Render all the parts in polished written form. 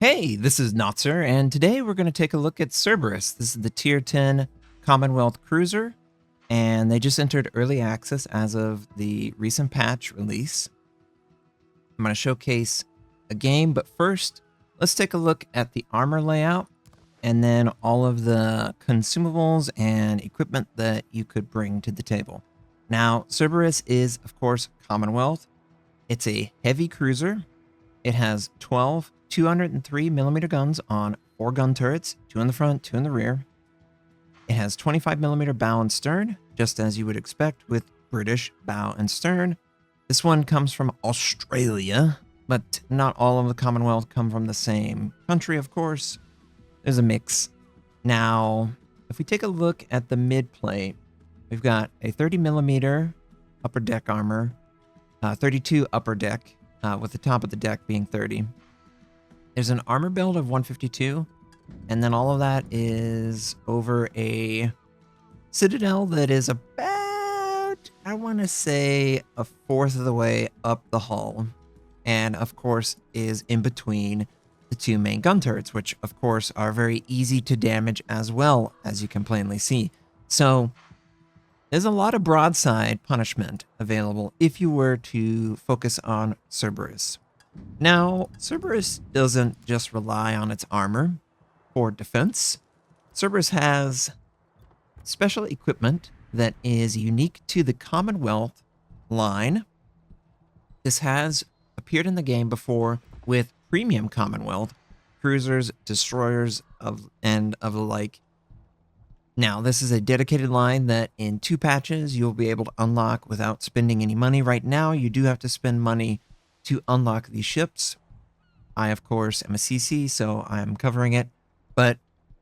Hey, this is Notser, and today we're going to take a look at Cerberus. This is the Tier 10 Commonwealth Cruiser, and they just entered early access as of the recent patch release. I'm going to showcase a game, but first, let's take a look at the armor layout, and then all of the consumables and equipment that you could bring to the table. Now, Cerberus is, of course, Commonwealth. It's a heavy cruiser. It has 12 203mm guns on 4 gun turrets, 2 in the front, 2 in the rear. It has 25mm bow and stern, just as you would expect with British bow and stern. This one comes from Australia, but not all of the Commonwealth come from the same country, of course. There's a mix. Now, if we take a look at the mid plate, we've got a 30mm upper deck armor, 32 upper deck, with the top of the deck being 30. There's an armor build of 152, and then all of that is over a Citadel that is about, I want to say, a fourth of the way up the hull, and of course is in between the 2 main gun turrets, which of course are very easy to damage as well, as you can plainly see. So there's a lot of broadside punishment available if you were to focus on Cerberus. Now, Cerberus doesn't just rely on its armor for defense. Cerberus has special equipment that is unique to the Commonwealth line. This has appeared in the game before with premium Commonwealth cruisers, destroyers, and of the like. Now, this is a dedicated line that in 2 patches you'll be able to unlock without spending any money. Right now, you do have to spend money to unlock these ships. I, of course, am a CC, so I'm covering it. But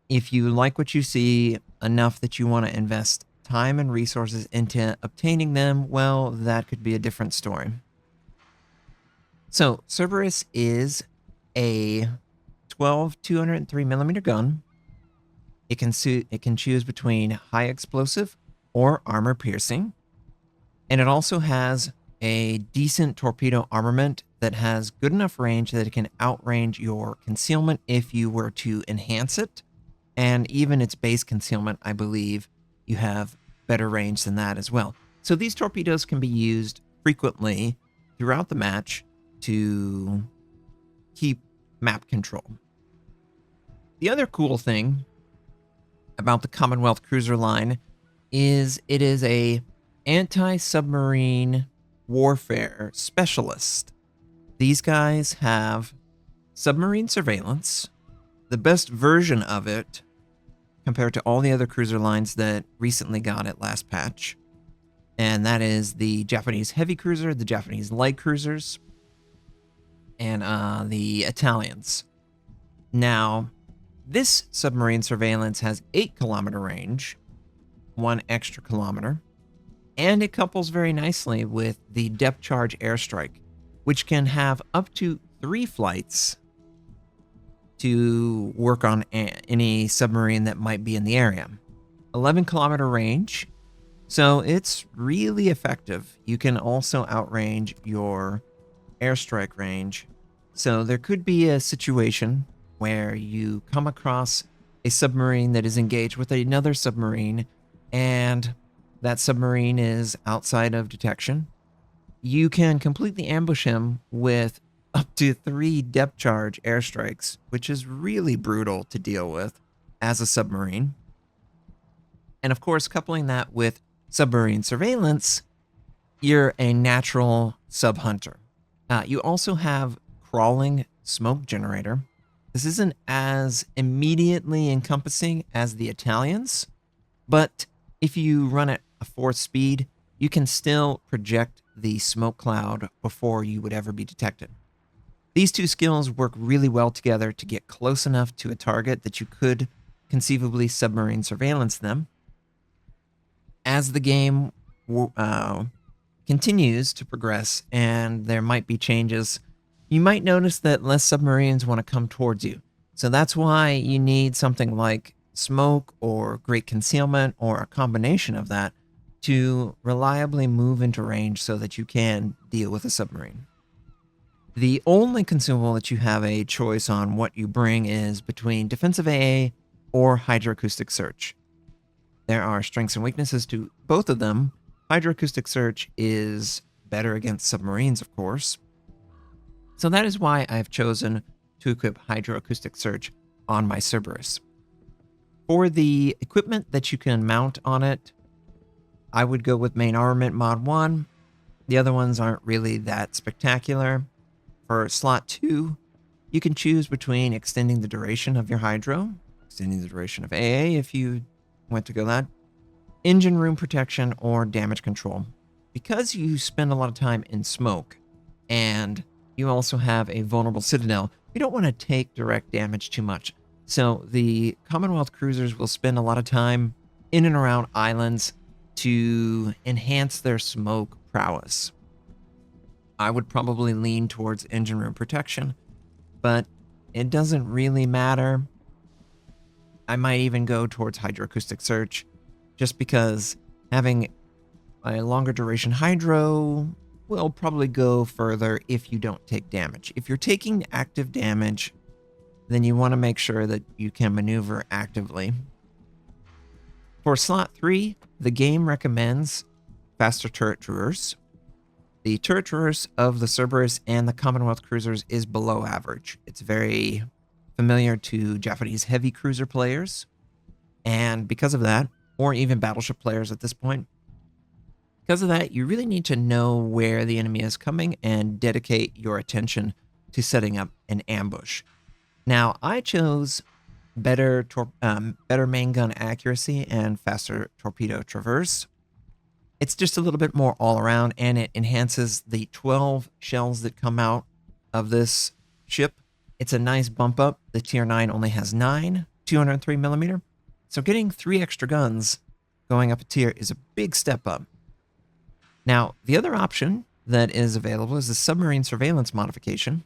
if you like what you see enough that you want to invest time and resources into obtaining them, well, that could be a different story. So, Cerberus is a 12 203mm gun. It can choose between high explosive or armor piercing. And it also has a decent torpedo armament that has good enough range that it can outrange your concealment if you were to enhance it. And even its base concealment, I believe you have better range than that as well. So these torpedoes can be used frequently throughout the match to keep map control. The other cool thing about the Commonwealth Cruiser line is it is a anti-submarine warfare specialist. These guys have submarine surveillance, the best version of it compared to all the other cruiser lines that recently got it last patch. And that is the Japanese heavy cruiser, the Japanese light cruisers, and the Italians. Now, this submarine surveillance has 8-kilometer range, 1 extra kilometer, and it couples very nicely with the Depth Charge Airstrike, which can have up to 3 flights to work on any submarine that might be in the area. 11-kilometer range, so it's really effective. You can also outrange your airstrike range. So there could be a situation where you come across a submarine that is engaged with another submarine, and that submarine is outside of detection. You can completely ambush him with up to 3 depth charge airstrikes, which is really brutal to deal with as a submarine. And of course, coupling that with submarine surveillance, you're a natural sub-hunter. You also have crawling smoke generator. This isn't as immediately encompassing as the Italians, but if you run at a 4th speed, you can still project the smoke cloud before you would ever be detected. These 2 skills work really well together to get close enough to a target that you could conceivably submarine surveillance them. As the game continues to progress and there might be changes, you might notice that less submarines want to come towards you. So that's why you need something like smoke or great concealment or a combination of that to reliably move into range so that you can deal with a submarine. The only consumable that you have a choice on what you bring is between defensive AA or hydroacoustic search. There are strengths and weaknesses to both of them. Hydroacoustic search is better against submarines, of course. So that is why I've chosen to equip hydroacoustic search on my Cerberus. For the equipment that you can mount on it, I would go with main armament mod 1. The other ones aren't really that spectacular. For slot 2, you can choose between extending the duration of your hydro, extending the duration of AA if you went to go that, engine room protection, or damage control. Because you spend a lot of time in smoke, and you also have a vulnerable Citadel, you don't want to take direct damage too much. So the Commonwealth Cruisers will spend a lot of time in and around islands to enhance their smoke prowess. I would probably lean towards engine room protection, but it doesn't really matter. I might even go towards hydroacoustic search, just because having a longer duration hydro will probably go further if you don't take damage. If you're taking active damage, then you want to make sure that you can maneuver actively. For slot 3, the game recommends faster turret traverse. The turret traverse of the Cerberus and the Commonwealth Cruisers is below average. It's very familiar to Japanese heavy cruiser players, and because of that, or even battleship players at this point, because of that, you really need to know where the enemy is coming and dedicate your attention to setting up an ambush. Now, I chose better main gun accuracy and faster torpedo traverse. It's just a little bit more all around, and it enhances the 12 shells that come out of this ship. It's a nice bump up. The tier 9 only has 9, 203 millimeter. So getting 3 extra guns going up a tier is a big step up. Now, the other option that is available is the Submarine Surveillance modification.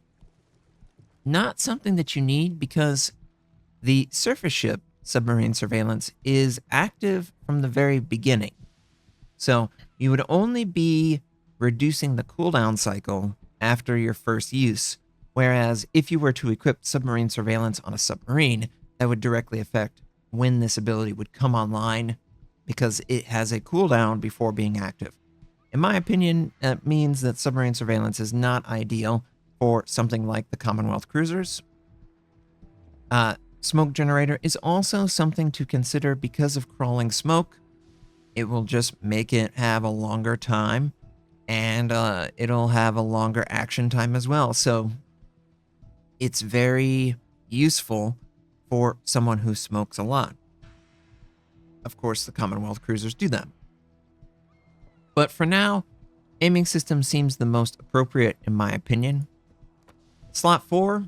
Not something that you need because the surface ship Submarine Surveillance is active from the very beginning. So you would only be reducing the cooldown cycle after your first use, whereas if you were to equip Submarine Surveillance on a submarine, that would directly affect when this ability would come online because it has a cooldown before being active. In my opinion, that means that Submarine Surveillance is not ideal for something like the Commonwealth Cruisers. Smoke Generator is also something to consider because of crawling smoke. It will just make it have a longer time, and it'll have a longer action time as well. So it's very useful for someone who smokes a lot. Of course, the Commonwealth Cruisers do that. But for now, aiming system seems the most appropriate in my opinion. Slot 4.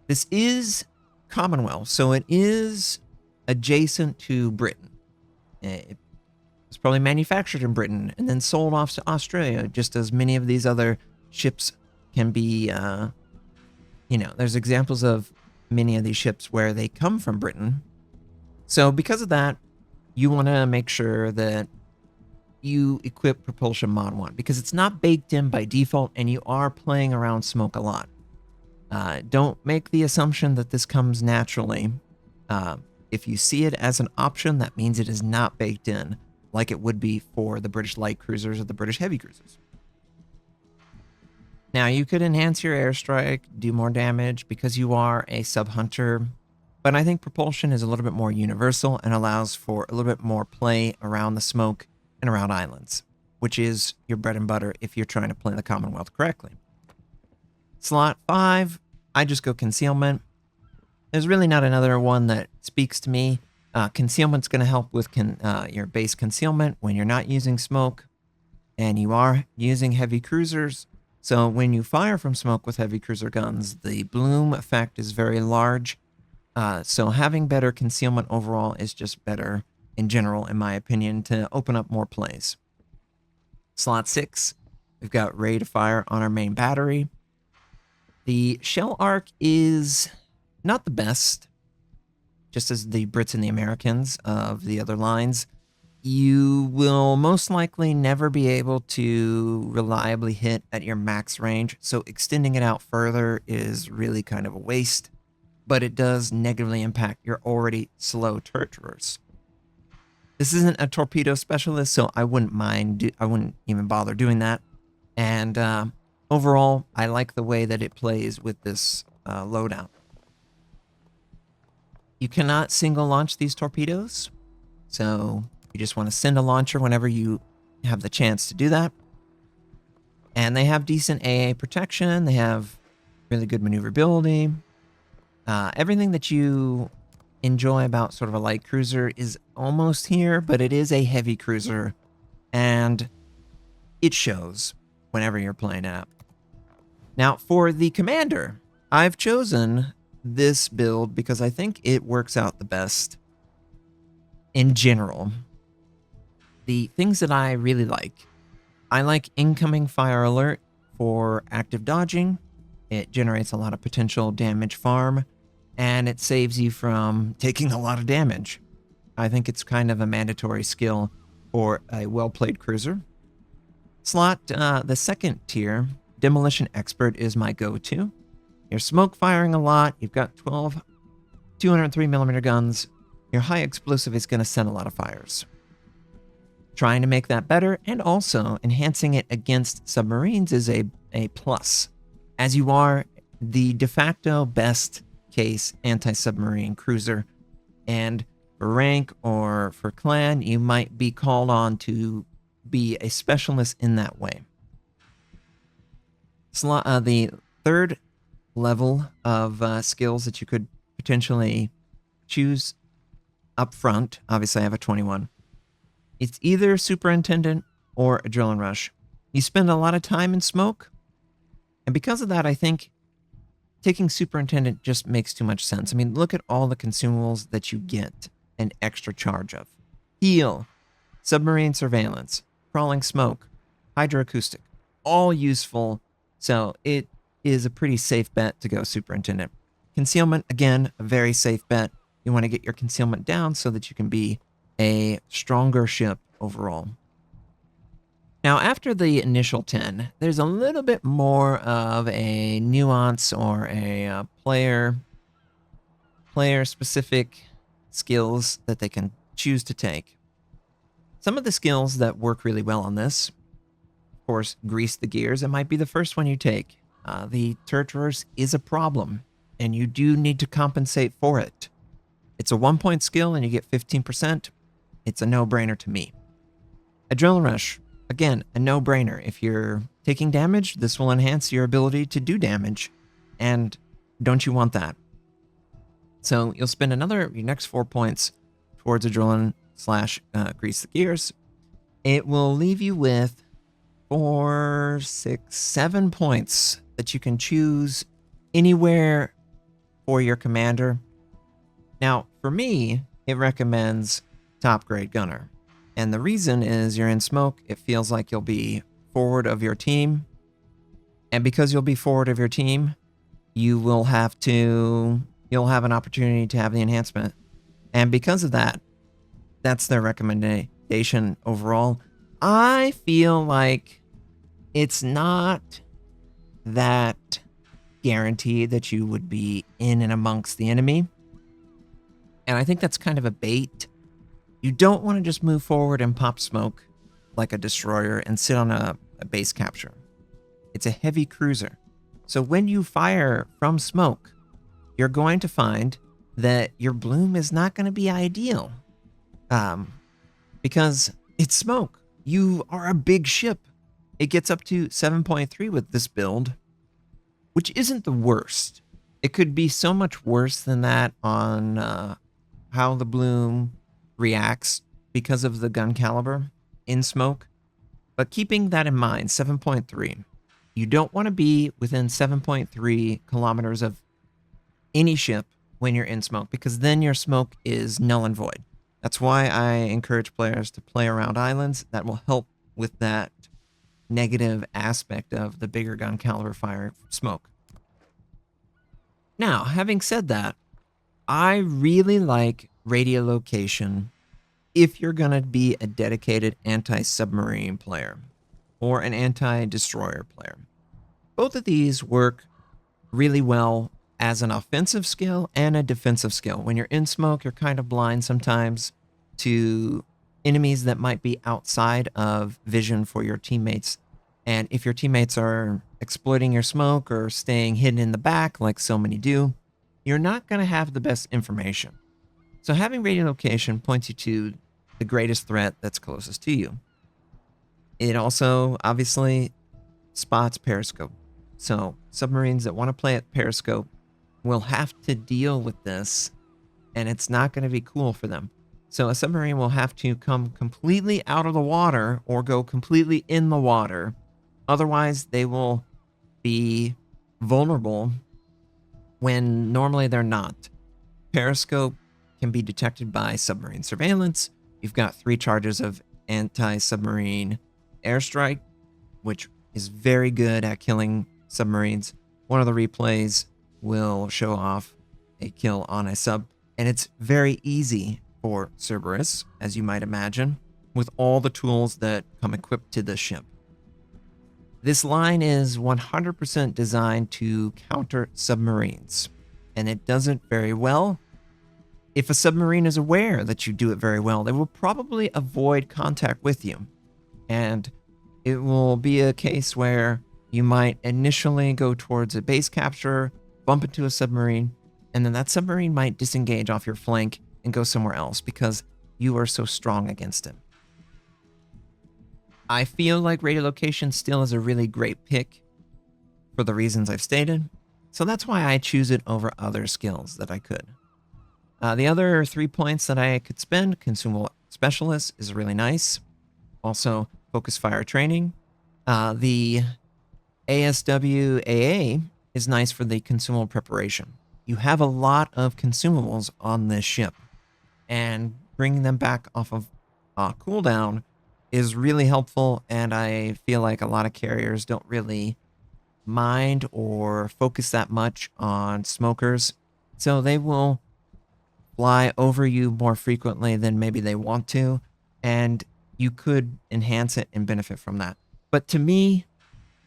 This is Commonwealth, so it is adjacent to Britain. It was probably manufactured in Britain and then sold off to Australia, just as many of these other ships can be, there's examples of many of these ships where they come from Britain. So because of that, you want to make sure that you equip propulsion mod 1 because it's not baked in by default and you are playing around smoke a lot. Don't make the assumption that this comes naturally. If you see it as an option, that means it is not baked in like it would be for the British light cruisers or the British heavy cruisers. Now, you could enhance your airstrike, do more damage because you are a sub-hunter, but I think propulsion is a little bit more universal and allows for a little bit more play around the smoke and around islands, which is your bread and butter if you're trying to play the Commonwealth correctly. Slot 5, I just go concealment. There's really not another one that speaks to me. Concealment's going to help with your base concealment when you're not using smoke and you are using heavy cruisers. So when you fire from smoke with heavy cruiser guns, the bloom effect is very large. So having better concealment overall is just better in general, in my opinion, to open up more plays. Slot 6, we've got ready to fire on our main battery. The shell arc is not the best, just as the Brits and the Americans of the other lines. You will most likely never be able to reliably hit at your max range, so extending it out further is really kind of a waste, but it does negatively impact your already slow turret. This isn't a torpedo specialist, so I wouldn't I wouldn't even bother doing that. And overall, I like the way that it plays with this loadout. You cannot single launch these torpedoes, so you just want to send a launcher whenever you have the chance to do that. And they have decent AA protection. They have really good maneuverability. Everything that you enjoy about sort of a light cruiser is almost here, but it is a heavy cruiser, and it shows whenever you're playing it. Now, for the commander, I've chosen this build because I think it works out the best in general. The things that I really like. I like incoming fire alert for active dodging. It generates a lot of potential damage farm, and it saves you from taking a lot of damage. I think it's kind of a mandatory skill for a well-played cruiser. Slot, the second tier, Demolition Expert is my go-to. You're smoke firing a lot. You've got 12 203mm guns. Your high explosive is going to send a lot of fires. Trying to make that better and also enhancing it against submarines is a plus, as you are the de facto best case anti-submarine cruiser, and for rank or for clan, you might be called on to be a specialist in that way. The third level of skills that you could potentially choose up front, obviously I have a 21. It's either Superintendent or Adrenaline Rush. You spend a lot of time in smoke, and because of that, I think taking Superintendent just makes too much sense. I mean, look at all the consumables that you get an extra charge of. Heal, Submarine Surveillance, Crawling Smoke, Hydroacoustic, all useful, so it is a pretty safe bet to go Superintendent. Concealment, again, a very safe bet. You want to get your concealment down so that you can be a stronger ship overall. Now, after the initial 10, there's a little bit more of a nuance or a player-specific skills that they can choose to take. Some of the skills that work really well on this, of course, grease the gears. It might be the first one you take. The turret reverse is a problem, and you do need to compensate for it. It's a 1-point skill, and you get 15%. It's a no-brainer to me. Adrenaline Rush, again, a no-brainer. If you're taking damage, this will enhance your ability to do damage, and don't you want that? So you'll spend your next 4 points towards Adrenaline / Grease the Gears. It will leave you with 4, 6, 7 points that you can choose anywhere for your commander. Now, for me, it recommends top grade gunner. And the reason is you're in smoke, it feels like you'll be forward of your team. And because you'll be forward of your team, you'll have an opportunity to have the enhancement. And because of that, that's their recommendation overall. I feel like it's not that guaranteed that you would be in and amongst the enemy. And I think that's kind of a bait. You don't want to just move forward and pop smoke like a destroyer and sit on a base capture. It's a heavy cruiser. So when you fire from smoke, you're going to find that your bloom is not going to be ideal. Because it's smoke. You are a big ship. It gets up to 7.3 with this build, which isn't the worst. It could be so much worse than that on how the bloom reacts because of the gun caliber in smoke. But keeping that in mind, 7.3, you don't want to be within 7.3 kilometers of any ship when you're in smoke, because then your smoke is null and void. That's why I encourage players to play around islands. That will help with that negative aspect of the bigger gun caliber fire smoke. Now, having said that, I really like radiolocation if you're going to be a dedicated anti-submarine player or an anti-destroyer player. Both of these work really well as an offensive skill and a defensive skill. When you're in smoke, you're kind of blind sometimes to enemies that might be outside of vision for your teammates. And if your teammates are exploiting your smoke or staying hidden in the back, like so many do, you're not going to have the best information. So having radiolocation points you to the greatest threat that's closest to you. It also obviously spots periscope. So submarines that want to play at periscope will have to deal with this, and it's not going to be cool for them. So a submarine will have to come completely out of the water or go completely in the water. Otherwise, they will be vulnerable when normally they're not. Periscope can be detected by submarine surveillance. You've got 3 charges of anti-submarine airstrike, which is very good at killing submarines. One of the replays will show off a kill on a sub, and it's very easy for Cerberus, as you might imagine, with all the tools that come equipped to the ship. This line is 100% designed to counter submarines, and it does it very well. If a submarine is aware that you do it very well, they will probably avoid contact with you. And it will be a case where you might initially go towards a base capture, bump into a submarine, and then that submarine might disengage off your flank and go somewhere else because you are so strong against it. I feel like radiolocation still is a really great pick for the reasons I've stated, so that's why I choose it over other skills that I could. The other 3 points that I could spend, Consumable Specialist is really nice. Also, Focus Fire Training. The ASWAA is nice for the consumable preparation. You have a lot of consumables on this ship, and bringing them back off of cooldown is really helpful, and I feel like a lot of carriers don't really mind or focus that much on smokers, so they will fly over you more frequently than maybe they want to, and you could enhance it and benefit from that. But to me,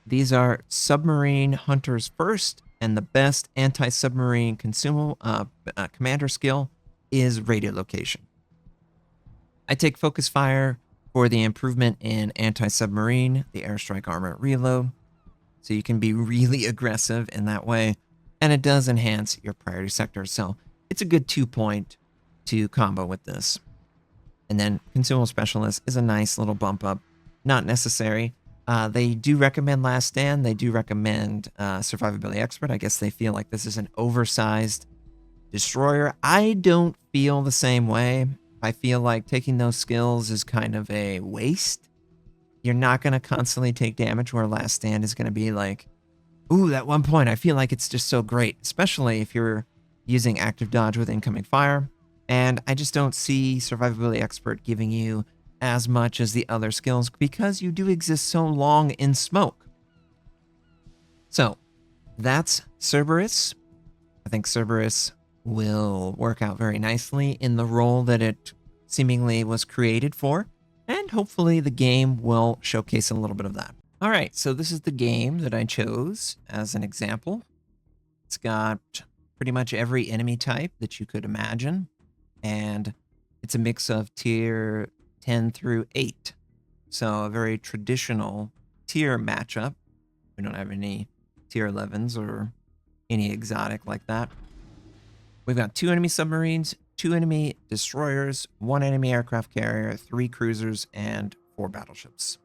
these are submarine hunters first, and the best anti-submarine consumable commander skill is radiolocation. I take focus fire for the improvement in anti-submarine, the airstrike armor reload, so you can be really aggressive in that way, and it does enhance your priority sector, so it's a good 2-point to combo with this. And then Consumable Specialist is a nice little bump up. Not necessary. They do recommend Last Stand. They do recommend Survivability Expert. I guess they feel like this is an oversized destroyer. I don't feel the same way. I feel like taking those skills is kind of a waste. You're not going to constantly take damage, where Last Stand is going to be like, ooh, that 1 point. I feel like it's just so great, especially if you're using active dodge with incoming fire. And I just don't see Survivability Expert giving you as much as the other skills because you do exist so long in smoke. So that's Cerberus. I think Cerberus will work out very nicely in the role that it seemingly was created for, and hopefully the game will showcase a little bit of that. All right, so this is the game that I chose as an example. It's got pretty much every enemy type that you could imagine, and it's a mix of tier 10 through 8. So a very traditional tier matchup. We don't have any tier 11s or any exotic like that. We've got 2 enemy submarines, 2 enemy destroyers, 1 enemy aircraft carrier, 3 cruisers, and 4 battleships.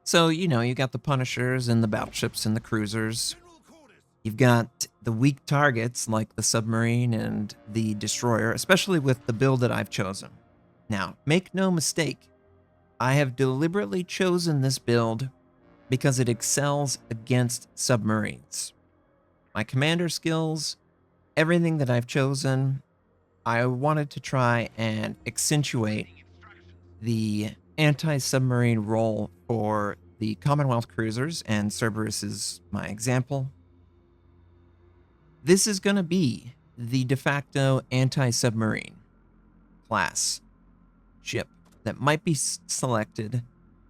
So, you know, you got the Punishers and the battleships and the cruisers. You've got the weak targets like the submarine and the destroyer, especially with the build that I've chosen. Now, make no mistake, I have deliberately chosen this build because it excels against submarines. My commander skills, everything that I've chosen, I wanted to try and accentuate the anti-submarine role for the Commonwealth Cruisers, and Cerberus is my example. This is going to be the de facto anti-submarine class ship that might be selected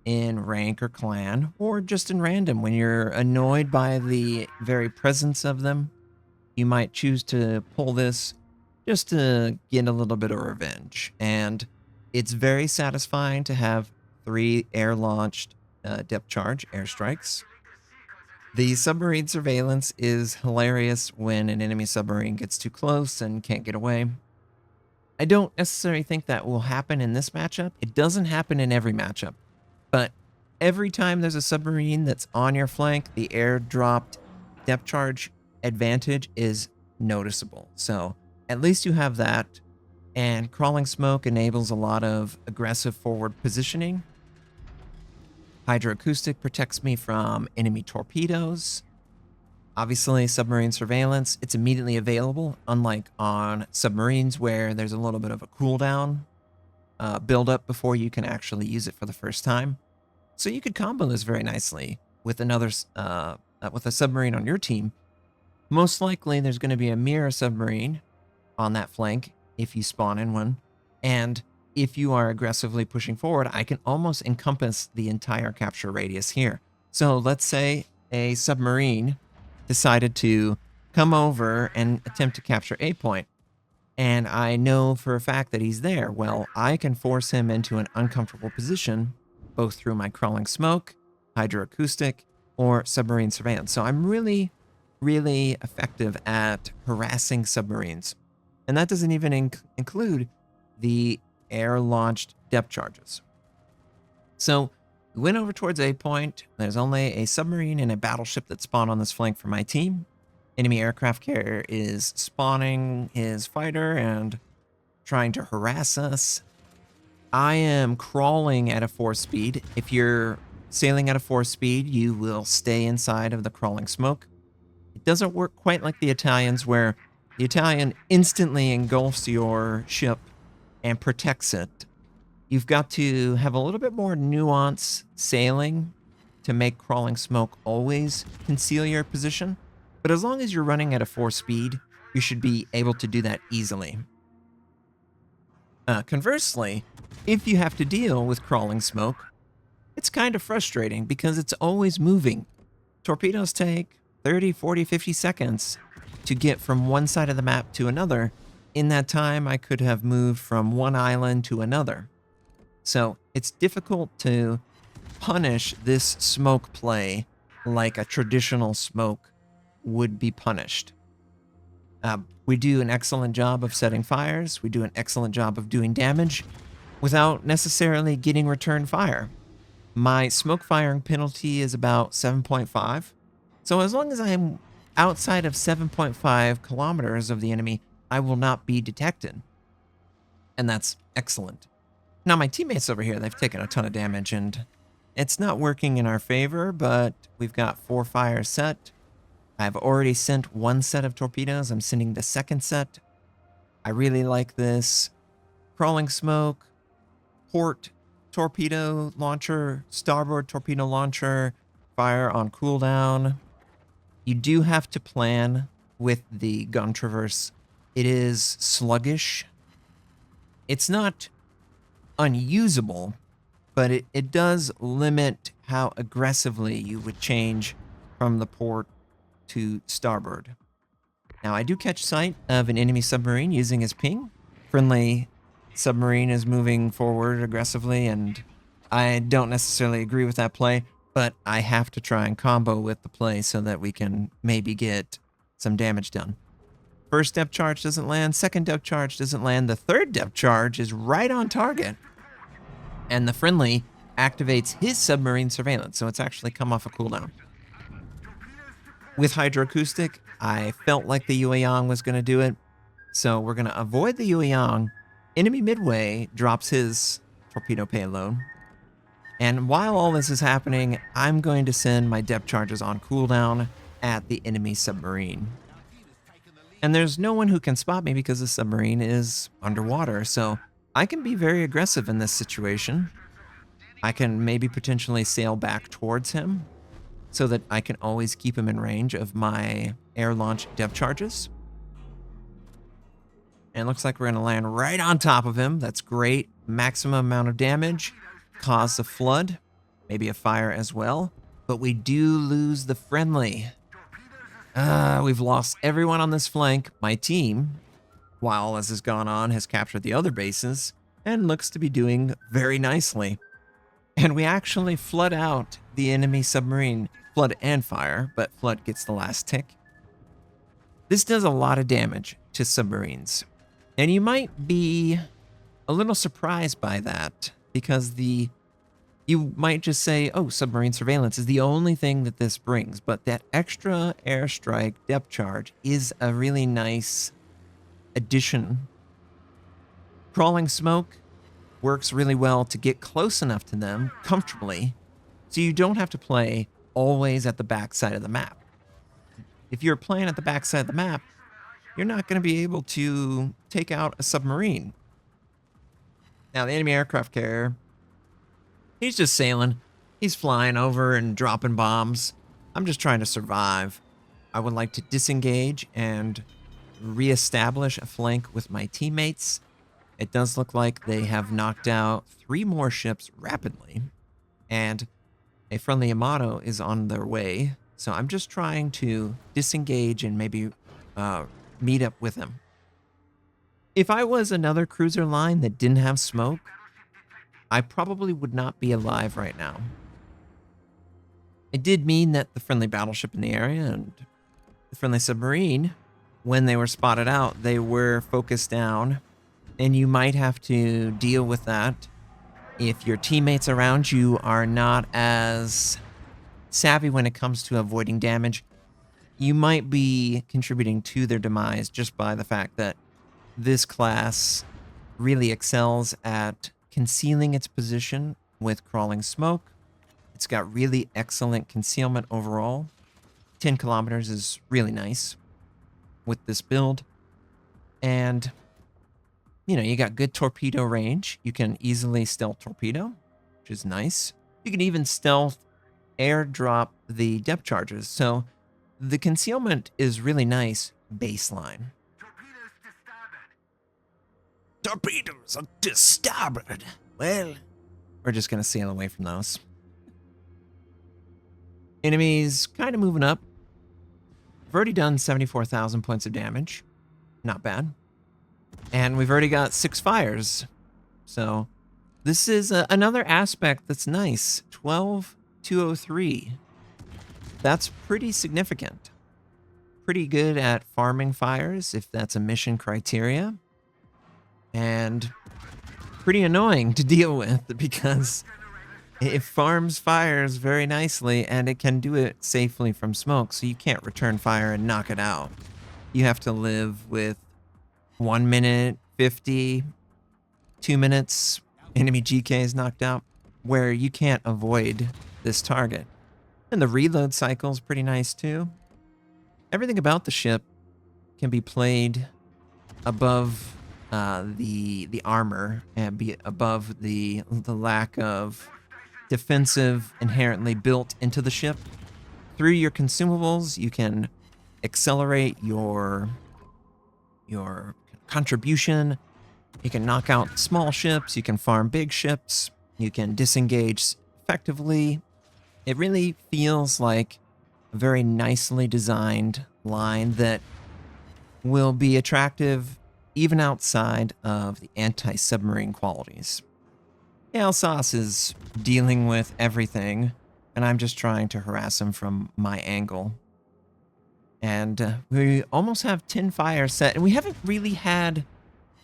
in rank or clan, or just in random. When you're annoyed by the very presence of them, you might choose to pull this just to get a little bit of revenge. And it's very satisfying to have 3 air-launched depth charge airstrikes. The submarine surveillance is hilarious when an enemy submarine gets too close and can't get away. I don't necessarily think that will happen in this matchup. It doesn't happen in every matchup, but every time there's a submarine that's on your flank, the air-dropped depth charge advantage is noticeable. So at least you have that, and crawling smoke enables a lot of aggressive forward positioning. Hydroacoustic protects me from enemy torpedoes. Obviously, submarine surveillance, it's immediately available, unlike on submarines where there's a little bit of a cooldown build up before you can actually use it for the first time. So you could combo this very nicely with another with a submarine on your team. Most likely, there's going to be a mirror submarine on that flank if you spawn in one, and if you are aggressively pushing forward, I can almost encompass the entire capture radius here. So let's say a submarine decided to come over and attempt to capture A point, and I know for a fact that he's there. Well, I can force him into an uncomfortable position, both through my crawling smoke, hydroacoustic, or submarine surveillance. So I'm really effective at harassing submarines. And that doesn't even include the air-launched depth charges. So we went over towards A point. There's only a submarine and a battleship that spawn on this flank for my team. Enemy aircraft carrier is spawning his fighter and trying to harass us. I am crawling at a 4 speed. If you're sailing at a 4 speed, you will stay inside of the crawling smoke. It doesn't work quite like the Italians, where the Italian instantly engulfs your ship and protects it. You've got to have a little bit more nuance sailing to make crawling smoke always conceal your position. But as long as you're running at a 4 speed, you should be able to do that easily. Conversely, if you have to deal with crawling smoke, it's kind of frustrating because it's always moving. Torpedoes take 30, 40, 50 seconds to get from one side of the map to another. In that time, I could have moved from one island to another. So it's difficult to punish this smoke play like a traditional smoke would be punished. We do an excellent job of setting fires. We do an excellent job of doing damage without necessarily getting return fire. My smoke firing penalty is about 7.5. So as long as I'm outside of 7.5 kilometers of the enemy, I will not be detected. And that's excellent. Now, my teammates over here, they've taken a ton of damage, and it's not working in our favor, but we've got 4 fires set. I've already sent 1 set of torpedoes. I'm sending the 2nd set. I really like this. Crawling smoke, port torpedo launcher, starboard torpedo launcher, fire on cooldown. You do have to plan with the gun traverse. It is sluggish. It's not unusable, but it does limit how aggressively you would change from the port to starboard. Now, I do catch sight of an enemy submarine using his ping. Friendly submarine is moving forward aggressively, and I don't necessarily agree with that play, but I have to try and combo with the play so that we can maybe get some damage done. First depth charge doesn't land, 2nd depth charge doesn't land, the 3rd depth charge is right on target, and the friendly activates his submarine surveillance, so it's actually come off a cooldown. With hydroacoustic, I felt like the Yueyang was going to do it, so we're going to avoid the Yueyang. Enemy midway drops his torpedo payload, and while all this is happening, I'm going to send my depth charges on cooldown at the enemy submarine. And there's no one who can spot me because the submarine is underwater, so I can be very aggressive in this situation. I can maybe potentially sail back towards him so that I can always keep him in range of my air launch depth charges. And it looks like we're going to land right on top of him. That's great. maximum amount of damage, cause a flood, maybe a fire as well, but we do lose the friendly. We've lost everyone on this flank. My team, while as has gone on, has captured the other bases and looks to be doing very nicely. And we actually flood out the enemy submarine, flood and fire, but flood gets the last tick. This does a lot of damage to submarines, and you might be a little surprised by that because you might just say, oh, submarine surveillance is the only thing that this brings, but that extra airstrike depth charge is a really nice addition. Crawling smoke works really well to get close enough to them comfortably so you don't have to play always at the backside of the map. If you're playing at the backside of the map, you're not going to be able to take out a submarine. Now, the enemy aircraft carrier, he's just sailing. He's flying over and dropping bombs. I'm just trying to survive. I would like to disengage and reestablish a flank with my teammates. It does look like they have knocked out 3 more ships rapidly, and a friendly Yamato is on their way. So I'm just trying to disengage and maybe meet up with him. If I was another cruiser line that didn't have smoke, I probably would not be alive right now. It did mean that the friendly battleship in the area and the friendly submarine, when they were spotted out, they were focused down, and you might have to deal with that if your teammates around you are not as savvy when it comes to avoiding damage. You might be contributing to their demise just by the fact that this class really excels at concealing its position with crawling smoke. It's got really excellent concealment overall. 10 kilometers is really nice with this build. And, you know, you got good torpedo range. You can easily stealth torpedo, which is nice. You can even stealth airdrop the depth charges. So the concealment is really nice baseline. Torpedoes are to starboard. Well, we're just going to sail away from those. Enemies kind of moving up. We've already done 74,000 points of damage. Not bad. And we've already got 6 fires. So this is another aspect that's nice. 12,203. That's pretty significant. Pretty good at farming fires, if that's a mission criteria. And pretty annoying to deal with because it farms fires very nicely and it can do it safely from smoke, so you can't return fire and knock it out. You have to live with 1 minute, 50, 2 minutes, enemy GK is knocked out, where you can't avoid this target. And the reload cycle is pretty nice too. Everything about the ship can be played above the armor and be above the lack of defensive inherently built into the ship. Through your consumables, you can accelerate your contribution. You can knock out small ships. You can farm big ships. You can disengage effectively. It really feels like a very nicely designed line that will be attractive even outside of the anti-submarine qualities. Alsace is dealing with everything, and I'm just trying to harass him from my angle. And we almost have 10 fires set, and we haven't really had,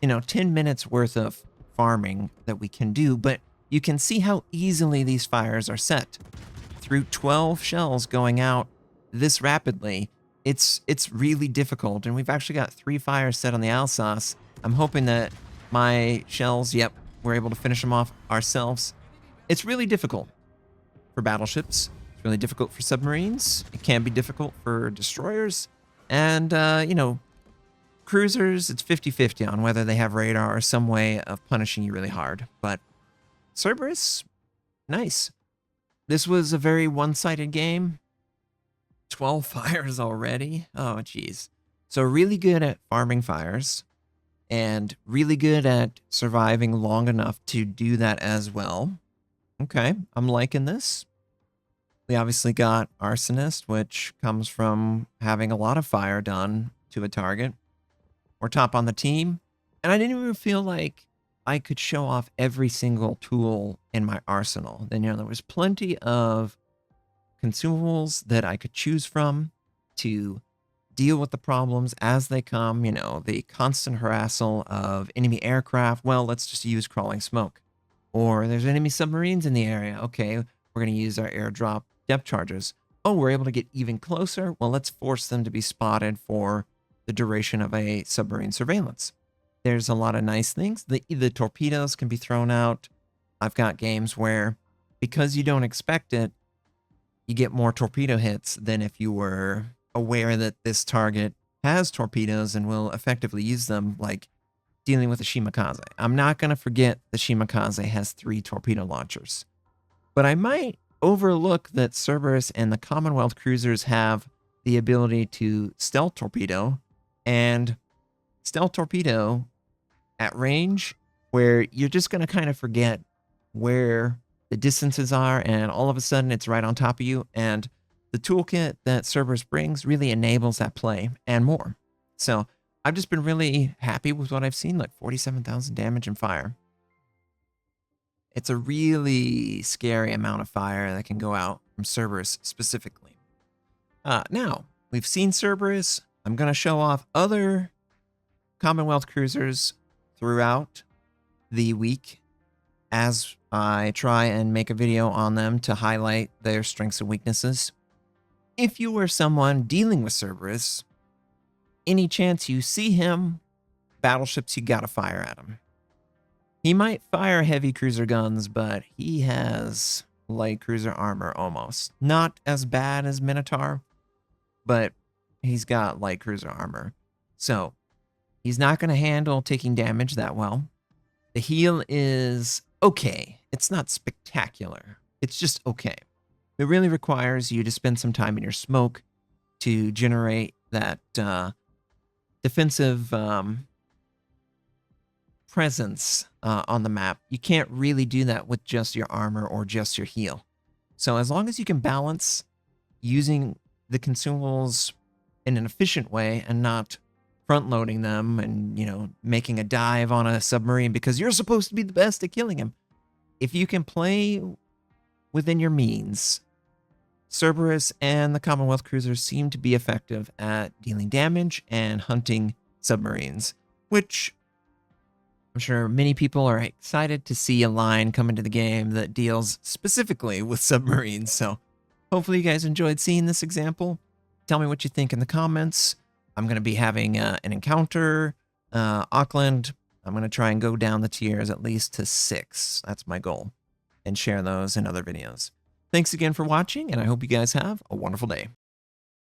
10 minutes worth of farming that we can do, but you can see how easily these fires are set. Through 12 shells going out this rapidly, it's really difficult, and we've actually got 3 fires set on the Alsace. I'm hoping that my shells, we're able to finish them off ourselves. It's really difficult for battleships. It's really difficult for submarines. It can be difficult for destroyers. And, cruisers, it's 50-50 on whether they have radar or some way of punishing you really hard. But Cerberus, nice. This was a very one-sided game. 12 fires already. Oh, geez. So really good at farming fires. and really good at surviving long enough to do that as well. Okay, I'm liking this. We obviously got Arsonist, which comes from having a lot of fire done to a target. We're top on the team, and I didn't even feel like I could show off every single tool in my arsenal. Then, there was plenty of consumables that I could choose from to deal with the problems as they come. The constant harassal of enemy aircraft. Well, let's just use crawling smoke. Or there's enemy submarines in the area. Okay, we're going to use our airdrop depth charges. Oh, we're able to get even closer. Well, let's force them to be spotted for the duration of a submarine surveillance. There's a lot of nice things. The torpedoes can be thrown out. I've got games where, because you don't expect it, you get more torpedo hits than if you were aware that this target has torpedoes and will effectively use them, like dealing with the Shimakaze. I'm not going to forget the Shimakaze has 3 torpedo launchers. But I might overlook that Cerberus and the Commonwealth Cruisers have the ability to stealth torpedo, and stealth torpedo at range where you're just going to kind of forget where the distances are, and all of a sudden it's right on top of you. And the toolkit that Cerberus brings really enables that play and more. So I've just been really happy with what I've seen, like 47,000 damage and fire. It's a really scary amount of fire that can go out from Cerberus specifically. Now, we've seen Cerberus. I'm going to show off other Commonwealth cruisers throughout the week as I try and make a video on them to highlight their strengths and weaknesses. If you were someone dealing with Cerberus, any chance you see him, battleships, you gotta fire at him. He might fire heavy cruiser guns, but he has light cruiser armor almost. Not as bad as Minotaur, but he's got light cruiser armor. So he's not going to handle taking damage that well. The heal is okay. It's not spectacular. It's just okay. It really requires you to spend some time in your smoke to generate that defensive presence on the map. You can't really do that with just your armor or just your heal. So as long as you can balance using the consumables in an efficient way and not front-loading them and, making a dive on a submarine because you're supposed to be the best at killing him. If you can play within your means, Cerberus and the Commonwealth Cruisers seem to be effective at dealing damage and hunting submarines, which I'm sure many people are excited to see a line come into the game that deals specifically with submarines. So hopefully you guys enjoyed seeing this example. Tell me what you think in the comments. I'm going to be having an encounter, Auckland. I'm going to try and go down the tiers at least to 6. That's my goal. And share those in other videos. Thanks again for watching, and I hope you guys have a wonderful day.